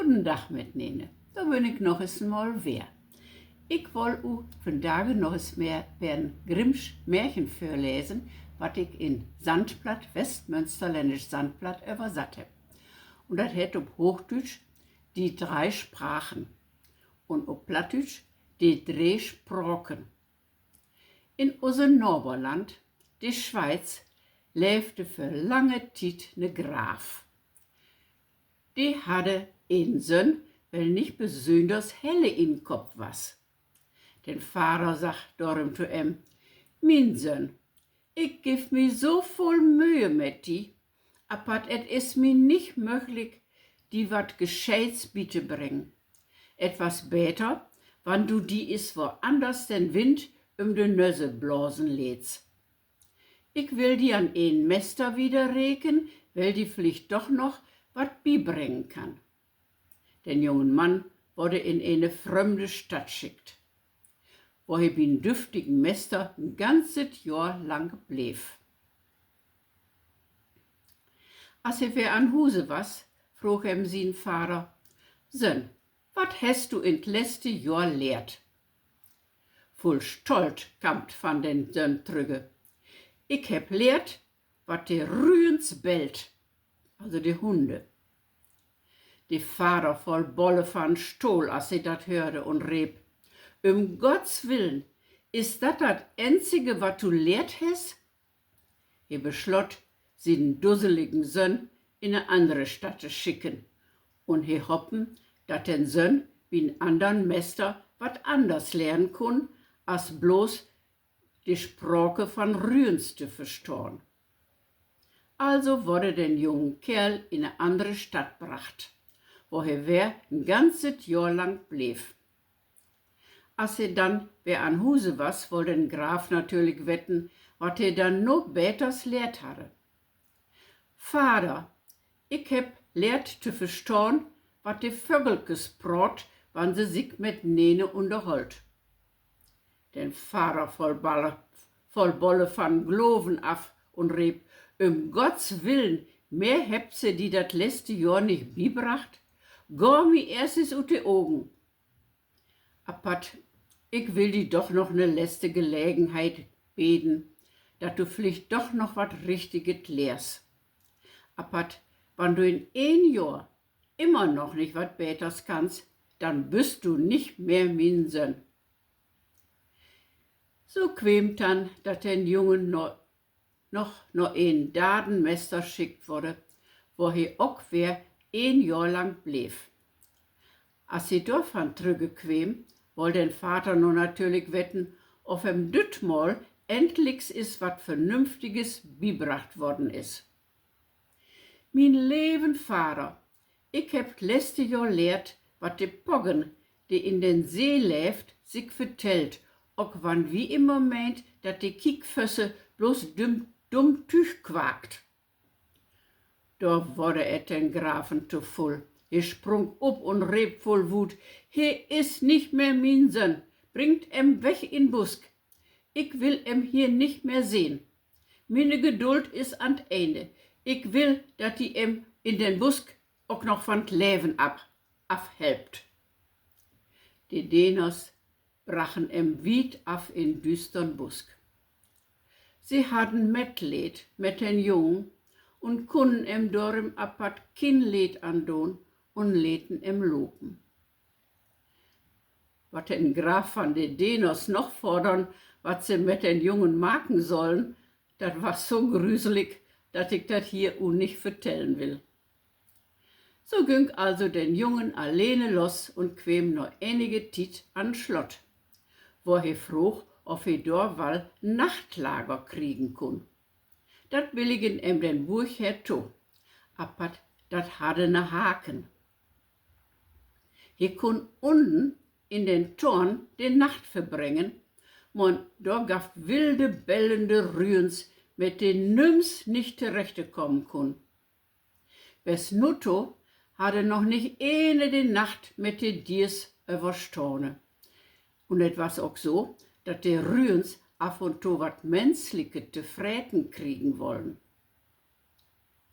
Guten Dag met Nene, daar ben ik nog eens mal weer. Ik wil u vandaag nog eens meer een Grimmsch Märchen voorlezen, wat ik in Zandblatt, Westmünsterländisch Zandblatt, übersat heb. Und das heet op Hochdeutsch die drei Sprachen und op Plattdeutsch die drei Sproken. In unser Nachbarland, die Schweiz, leefde für lange Zeit ne Graf. Die hatte einen Sohn, weil nicht besonders helle in Kopf was. Den Vater sagt darum zu ihm: Mein Sohn, ich gif mir so voll Mühe mit die, aber et is mir nicht möglich, die wat Gescheits biete bringen. Etwas beter, wann du die is woanders den Wind de Nöse blasen lädst. Ich will die an een Mester wieder reken, weil die vielleicht doch noch wat bibringen kann. Den jungen Mann wurde in eine fremde Stadt schickt, wo er bin dürftigen Mester ein ganzes Jahr lang blieb. Als er wer an Huse was, frug ihm sein Vater: Sohn, wat hast du in letzte Jahr lehrt? Voll stolz kamt van den Sohn trüge: Ich heb lehrt, wat de Rüens bellt, also die Hunde. Die Vater voll Bolle van Stohl, als sie dat hörte und riep: Gottes Willen, ist dat einzige, wat du lehrt hast? Er beschlott, seinen dusseligen Sohn in eine andere Stadt zu schicken und he hoppen, dat den Sohn wie ein andern Mester wat anders lernen kun, als bloß die Sprache von Rüens zu verstehen. Also wurde den jungen Kerl in eine andere Stadt gebracht, wo er wer ein ganzes Jahr lang blieb. Als er dann wer an Huse was, wollte den Graf natürlich wetten, wat er dann noch beters lehrt hatte. Vater, ich heb lehrt zu verstehen, wat die Vögelkes brot, wann sie sich mit Nene unterholt. Den Vater voll Bolle van Gloven af und riep: Gottes Willen, mehr hebt sie die dat letzte Jahr nicht bibracht? Geh mir erstes ut die Augen. Apat, ich will die doch noch ne letzte Gelegenheit beten, dat du vielleicht doch noch wat Richtiges lehrst. Apat, wann du in ein Jahr immer noch nicht wat beters kannst, dann bist du nicht mehr mein Sohn. So quemt dann, dat den Jungen noch ein Dadenmester schickt wurde, wo he auch wer ein Jahr lang blieb. Als sie davon zurückgequem, wollte den Vater nur natürlich wetten, ob dütmal endlich is wat Vernünftiges bibracht worden is. Mein leben Vater, ich heb letzte Jahr lehrt, wat de Poggen, die in den See läuft, sich vertellt, auch wann wie immer meint, dat die Kiekfüsse bloß dumm Tüch quakt. Da wurde den Grafen zu voll. Er sprung up und riep voll Wut: He is nicht mehr mein Sohn, bringt weg in Busk. Ich will hier nicht mehr sehen. Meine Geduld is an Ende. Ich will, dat die in den Busk auch noch van Leben afhelpt. Die Deners brachen wied af in düstern Busk. Sie hatten Mitleid mit den Jungen und kunnen dorem apart kein Leid andon und leten loben. Wat den Graf van de Deners noch fordern, wat sie mit den Jungen machen sollen, dat war so gruselig, dat ich dat hier nicht vertellen will. So ging also den Jungen alleine los und quem noch einige Tit an Schlott, wo er frug, ob er dort wall Nachtlager kriegen kun. Dat willigen den Burg her to, aber dat hatte ne Haken. Er kun unten in den Torn den Nacht verbringen, und da gaf wilde bellende Rüens, mit den nüms nicht zurechte kommen kun. Besnutto hatte noch nicht die Nacht mit den Diers überstanden. Und et was auch so, dat die Rüens af und to wat Menschliche zu fräten kriegen wollen.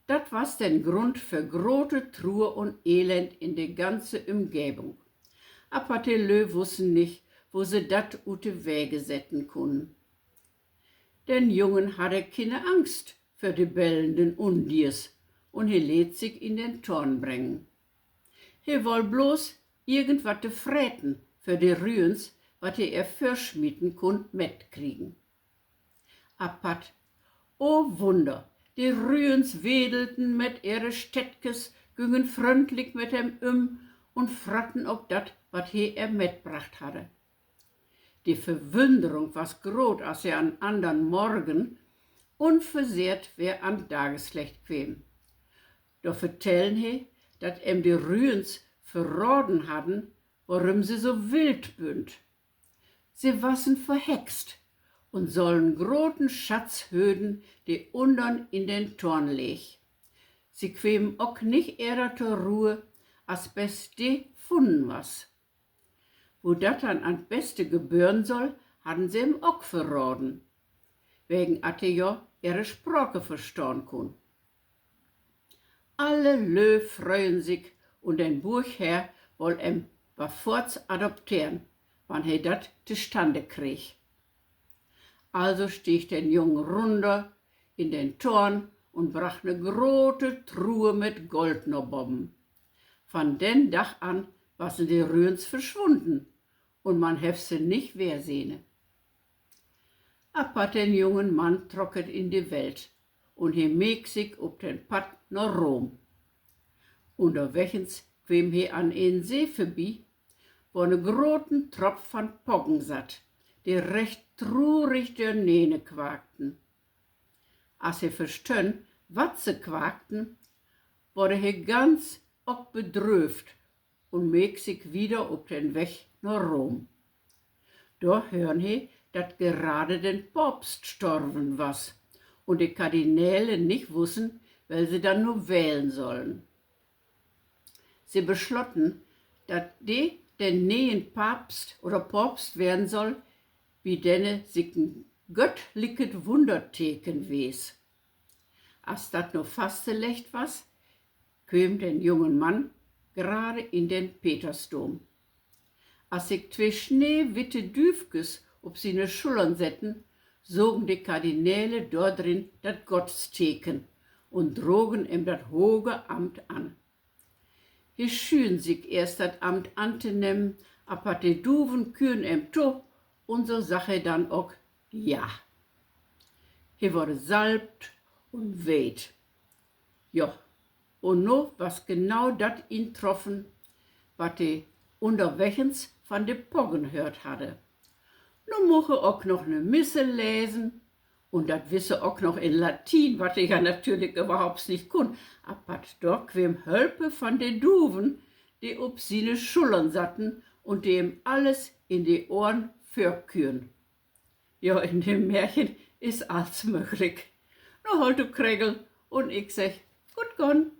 Dat was den Grund für grote Truhe und Elend in de ganze Umgebung. Aber die Lö wussten nicht, wo sie dat ute Wege setzen können. Den Jungen hatte keine Angst für die bellenden Undiers und er lädt sich in den Torn bringen. Er woll bloß irgendwas te fräten für die Rühens, wat er verschmieden konnt mitkriegen. Apat, o Wunder, die Rühens wedelten mit ihre Städtkes, gingen freundlich mit ihm und fragen ob dat, wat er mitbracht hatte. Die Verwunderung was groß, als er an andern Morgen unversehrt wer an Tageslicht käm. Doch vertellen he, dat die Rühens verraten hadden, warum sie so wild bünd. Sie wassen verhext und sollen groten Schatz höden, die undern in den Torn leg. Sie quämen auch nicht eher zur Ruhe, als best die funden was. Wo dat dann an beste gebühren soll, hadden sie ihm auch verraten, wegen atte ja ihre Sprache verstehen kun. Alle Lö freuen sich und den Burgherr woll bevorz adoptieren, wann he dat zustande krieg. Also stieg den Jungen runter in den Torn und brach ne grote Truhe mit Gold no Bobben. Von den Dach an wassen die Rühens verschwunden und man hef se nicht wiedersehne. Aber den jungen Mann trocket in die Welt und he meg sich ob den Pad nach Rom. Unterwegs quem he an een See vorbei, wo ne groten Tropf von Poggen satt, die recht trurig der Nähne quakten. Als he verstön, wat se quakten, wurde he ganz auch bedröft und meg sich wieder ob den Weg nach Rom. Da hören he, dat gerade den Papst storben was und die Kardinäle nicht wussen, weil sie dann nur wählen sollen. Sie beschlossen, dat de den neuen Papst oder Papst werden soll, wie denne sich ein göttliches Wunderteken wes. Als dat no fast lecht was, käm den jungen Mann gerade in den Petersdom. Als sich zwei schneewitte Düfkes ob seine Schultern setten, sogen die Kardinäle dort drin dat Gottsteken und drogen ihm dat hohe Amt an. He schün sich erst dat Amt anzunehmen, aber die Duven küren ihm to und so sache dann auch ja. He wurde salbt und weht. Ja, und no was genau dat ihn troffen, wat die unterwegs von de Poggen hört hatte. Nu moche auch noch ne Misse lesen und dat wisse auch noch in Latin, wat ich ja natürlich überhaupt nicht kun, aber doch quem Hölpe von de Duven, die ob sine Schultern satten und dem alles in die Ohren verküren. Ja, in dem Märchen ist alles möglich. Nu halt du Kregel und ich sag, gut gone.